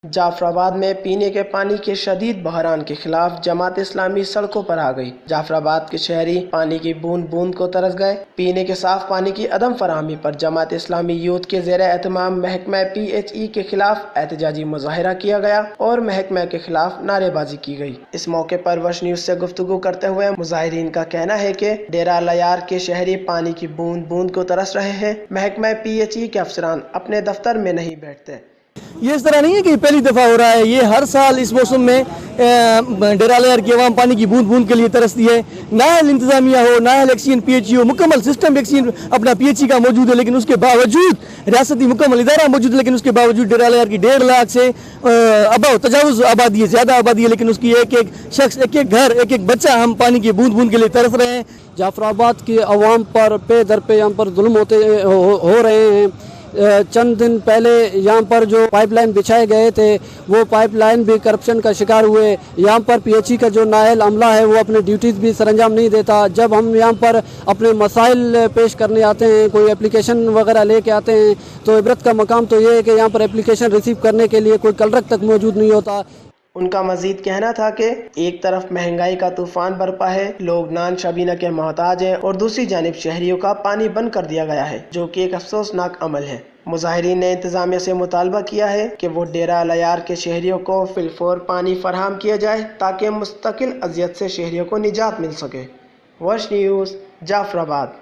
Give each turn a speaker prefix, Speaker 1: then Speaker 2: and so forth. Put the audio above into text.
Speaker 1: जाफराबाद में पीने के पानी के शदीद बहरान के खिलाफ जमात इस्लामी सड़कों पर आ गई। जाफराबाद के शहरी पानी की बूंद बूंद को तरस गए। पीने के साफ पानी की अदम फराहमी पर जमात इस्लामी यूथ के ज़ेर एहतमाम महकमा PHE के खिलाफ एहतजाजी मुजाहिरा किया गया और महकमा के खिलाफ नारेबाजी की गई। इस मौके पर वश न्यूज़ से गुफ्तगू करते हुए मुजाहिरीन का कहना है कि डेरा लयार के शहरी पानी की बूंद बूंद को तरस रहे हैं। महकमा PHE के अफसरान अपने दफ्तर में नहीं बैठते।
Speaker 2: ये इस तरह नहीं है कि पहली दफ़ा हो रहा है, ये हर साल इस मौसम में डेरा लयार की आवाम पानी की बूंद बूंद के लिए तरसती है। नाहल इंतजामिया हो, नाहल एक्सीजन PHE हो, मुकम्मल सिस्टम एक्सीजन अपना PHE का मौजूद है, लेकिन उसके बावजूद रियासती मुकम्मल इदारा मौजूद है, लेकिन उसके बावजूद डेरा लयार की 1.5 लाख से तजावुज़ आबादी है, ज़्यादा आबादी है, लेकिन उसकी एक एक शख्स, एक एक घर, एक एक बच्चा हम पानी की बूंद बूंद के लिए तरस रहे हैं।
Speaker 3: जाफराबाद की आवाम पर पे दर पे यहाँ पर जुल्म हो रहे हैं। चंद दिन पहले यहाँ पर जो पाइपलाइन बिछाए गए थे वो पाइपलाइन भी करप्शन का शिकार हुए। यहाँ पर PHE का जो नायल अमला है वो अपने ड्यूटीज़ भी सरंजाम नहीं देता। जब हम यहाँ पर अपने मसाइल पेश करने आते हैं, कोई एप्लीकेशन वगैरह लेके आते हैं, तो इबरत का मकाम तो ये है कि यहाँ पर एप्लीकेशन रिसीव करने के लिए कोई कलरक तक मौजूद नहीं होता।
Speaker 1: उनका मजीद कहना था कि एक तरफ महंगाई का तूफान बरपा है, लोग नान शबीना के मोहताज हैं, और दूसरी जानिब शहरियों का पानी बंद कर दिया गया है, जो कि एक अफसोसनाक अमल है। मुजाहिरीन ने इंतजामिया से मुतालबा किया है कि वो डेरा लयार के शहरियों को फिलफौर पानी फराहम किया जाए ताकि मुस्तकिल अजियत से शहरियों को निजात मिल सके। वश न्यूज़, जाफराबाद।